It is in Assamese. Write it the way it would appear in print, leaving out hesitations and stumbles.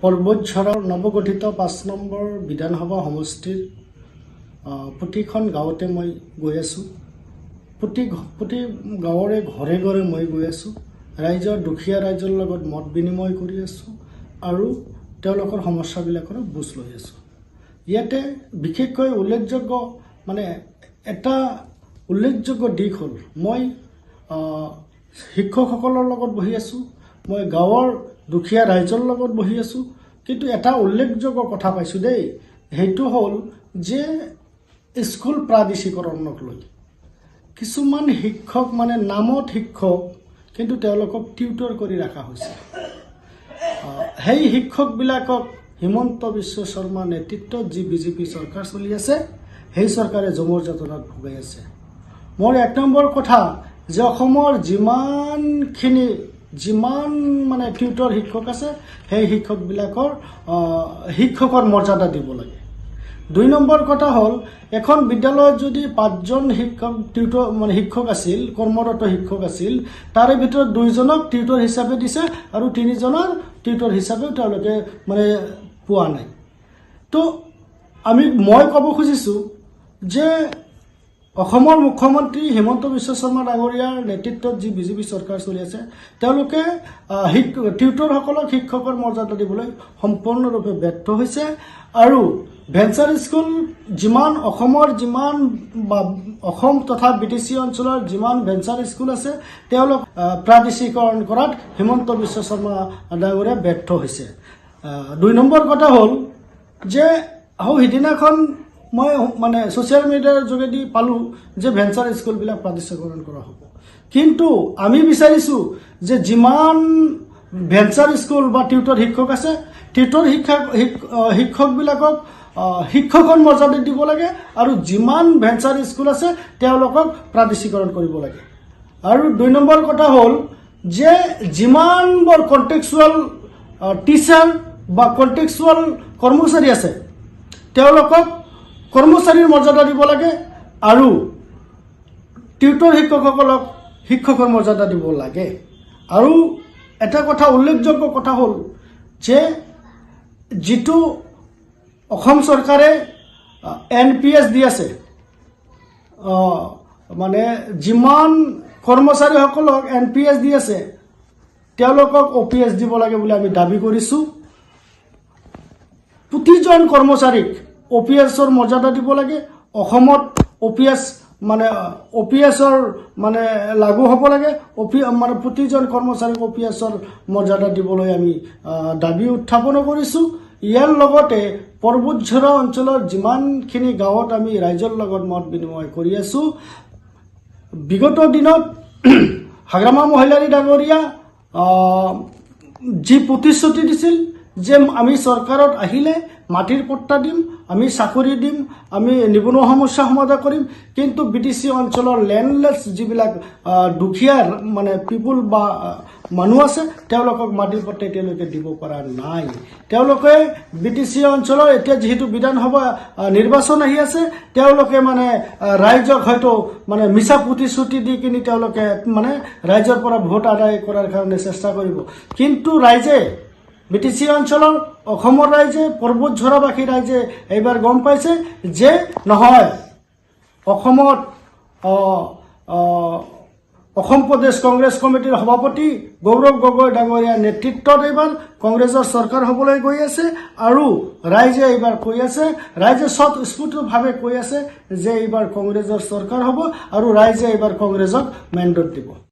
পৰ্বতঝৰৰ নৱগঠিত 5 নম্বৰ বিধানসভা সমষ্টিৰ প্ৰতিখন গাঁৱতে মই গৈ আছোঁ। প্ৰতি গাঁৱৰে ঘৰে ঘৰে মই গৈ আছোঁ। ৰাইজৰ দুখীয়া ৰাইজৰ লগত মত বিনিময় কৰি আছোঁ আৰু তেওঁলোকৰ সমস্যাবিলাকৰ বুজ লৈ আছোঁ। ইয়াতে বিশেষকৈ এটা উল্লেখযোগ্য দিশ হ'ল মই শিক্ষকসকলৰ লগত বহি আছোঁ, মই গাঁৱৰ দুখীয়া ৰাইজৰ লগত বহি আছোঁ। কিন্তু এটা উল্লেখযোগ্য কথা পাইছোঁ দেই, সেইটো হ'ল যে স্কুল প্ৰাদেশিকৰণক লৈ কিছুমান শিক্ষক নামত শিক্ষক কিন্তু তেওঁলোকক টিউটৰ কৰি ৰখা হৈছে। সেই শিক্ষকবিলাকক হিমন্ত বিশ্ব শৰ্মা নেতৃত্বত যি বিজেপি চৰকাৰ চলি আছে, সেই চৰকাৰে জমৰ যাতনাত ভোগাই আছে। মোৰ 1 নম্বৰ কথা যে অসমৰ যিমান টিউটৰ শিক্ষক আছে, সেই শিক্ষকৰ মৰ্যাদা দিব লাগে। 2 নম্বৰ কথা হ'ল এখন বিদ্যালয়ত যদি 5জন শিক্ষক আছিল, কৰ্মৰত শিক্ষক আছিল, তাৰে ভিতৰত 2জনক টিউটৰ হিচাপে দিছে আৰু 3জনৰ টিউটৰ হিচাপে তেওঁলোকে পোৱা নাই। তো মই ক'ব খুজিছোঁ যে অসমৰ মুখ্যমন্ত্ৰী হিমন্ত বিশ্ব শৰ্মা ডাঙৰীয়াৰ নেতৃত্বত যি বিজেপি চৰকাৰ চলি আছে, তেওঁলোকে টিউটৰসকলক শিক্ষকৰ মৰ্যাদা দিবলৈ সম্পূৰ্ণৰূপে ব্যৰ্থ হৈছে। আৰু ভেঞ্চাৰ স্কুল অসম তথা BTC অঞ্চলৰ যিমান ভেঞ্চাৰ স্কুল আছে, তেওঁলোক প্ৰাদেশিকৰণ কৰাত হিমন্ত বিশ্ব শৰ্মা ডাঙৰীয়া ব্যৰ্থ হৈছে। 2 নম্বৰ কথা হ'ল যে সিদিনাখন মই ছ'চিয়েল মিডিয়াৰ যোগেদি পালোঁ যে ভেঞ্চাৰ স্কুলবিলাক প্ৰাদেশিকৰণ কৰা হ'ব। কিন্তু আমি বিচাৰিছোঁ যে যিমান ভেঞ্চাৰ স্কুল বা টিউটৰ শিক্ষক আছে, টিউটৰ শিক্ষকবিলাকক শিক্ষকৰ মৰ্যাদা দিব লাগে আৰু যিমান ভেঞ্চাৰ স্কুল আছে তেওঁলোকক প্ৰাদেশিকৰণ কৰিব লাগে। আৰু 2 নম্বৰ কথা হ'ল যে যিমানবোৰ কণ্টেক্সুৱেল টিচাৰ বা কণ্টেক্সুৱেল কৰ্মচাৰী আছে, তেওঁলোকক কৰ্মচাৰীৰ মৰ্যাদা দিব লাগে আৰু টিউটৰ শিক্ষকসকলক শিক্ষকৰ মৰ্যাদা দিব লাগে। আৰু এটা কথা উল্লেখযোগ্য কথা হ'ল যে যিটো অসম চৰকাৰে NPS দি আছে, যিমান কৰ্মচাৰীসকলক NPS দি আছে, তেওঁলোকক OPS দিব লাগে বুলি আমি দাবী কৰিছোঁ। প্ৰতিজন কৰ্মচাৰীক OPSৰ মৰ্যাদা দিব লাগে। অসমত OPSৰ লাগু হ'ব লাগে। প্ৰতিজন কৰ্মচাৰীক OPSৰ মৰ্যাদা দিবলৈ আমি দাবী উত্থাপন কৰিছোঁ। ইয়াৰ লগতে পৰ্বতঝৰা অঞ্চলৰ যিমানখিনি গাঁৱত আমি ৰাইজৰ লগত মত বিনিময় কৰি আছোঁ, বিগত দিনত হাগ্ৰামা মহিলাৰী ডাঙৰীয়া যি প্ৰতিশ্ৰুতি দিছিল যে আমি চৰকাৰত আহিলে মাটিৰ পট্টা দিম, আমি চাকৰি দিম, আমি নিবনুৱা সমস্যা সমাধান কৰিম, কিন্তু BTC অঞ্চলৰ লেণ্ডলেছ যিবিলাক দুখীয়া পিপুল বা মানুহ আছে, তেওঁলোকক মাটিৰ পট্টা এতিয়ালৈকে দিব পৰা নাই। তেওঁলোকে BTC অঞ্চলৰ এতিয়া যিহেতু বিধানসভা নিৰ্বাচন আহি আছে, তেওঁলোকে ৰাইজক হয়তো মিছা প্ৰতিশ্ৰুতি দি কিনি তেওঁলোকে ৰাইজৰ পৰা ভোট আদায় কৰাৰ কাৰণে চেষ্টা কৰিব। কিন্তু ৰাইজে BTC অঞ্চলৰ অসমৰ ৰাইজে, পৰ্বতঝৰাবাসী ৰাইজে এইবাৰ গম পাইছে যে নহয়, অসমত অসম প্ৰদেশ কংগ্ৰেছ কমিটিৰ সভাপতি গৌৰৱ গগৈ ডাঙৰীয়াৰ নেতৃত্বত এইবাৰ কংগ্ৰেছৰ চৰকাৰ হ'বলৈ গৈ আছে। আৰু ৰাইজে এইবাৰ কৈ আছে, ৰাইজে স্বতঃস্ফূৰ্তভাৱে কৈ আছে যে এইবাৰ কংগ্ৰেছৰ চৰকাৰ হ'ব আৰু ৰাইজে এইবাৰ কংগ্ৰেছক মেণ্ডেট দিব।